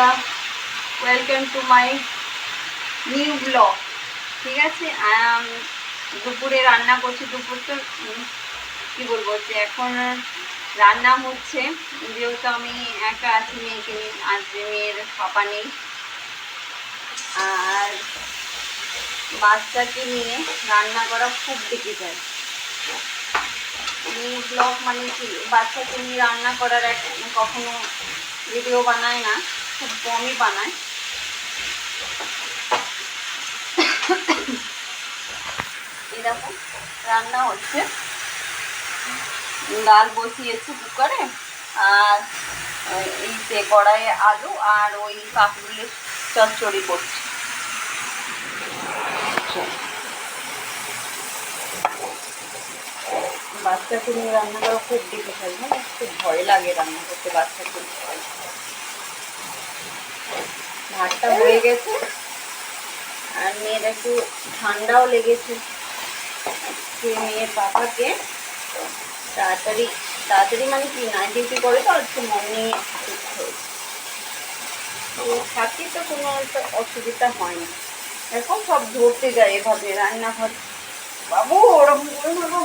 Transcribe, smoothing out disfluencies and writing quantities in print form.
বন্ধুরা, welcome to my new blog. ঠিক আছে, দুপুরে রান্না করছি। দুপুর তো কী বলবো, যে এখন রান্না হচ্ছে, যেহেতু আমি একা আছি, মেয়েকে নিয়ে। আজ মেয়ের পাপা নেই, আর বাচ্চাকে নিয়ে রান্না করা খুব ডিফিকাল্ট। নিউ ব্লগ মানে কি, বাচ্চাকে নিয়ে রান্না করার কখনো ভিডিও বানায় না, খুব কমই বানায়। এরকম রান্না হচ্ছে, ডাল বসিয়েছি কুকারে, আর এই যে কড়াইয়ে আলু আর ওই কাঁকরোলের চচ্চড়ি করছি। বাচ্চাকে নিয়ে রান্না করা খুব ডিফিকাল্ট, মানে খুব ভয় লাগে রান্না করতে বাচ্চাকে। ভাতটা হয়ে গেছে, আর মেয়ের একটু ঠান্ডাও লেগেছে। মেয়ের পাপাকে তাড়াতাড়ি তাড়াতাড়ি মানে কি, নাইট ডিউটি করে তো, আজকে মর্নিং তো থাকি, তো কোনো একটা অসুবিধা হয় না। এখন সব ধরতে যায় এভাবে রান্নাঘর। বাবু ওরকম করে বাবু,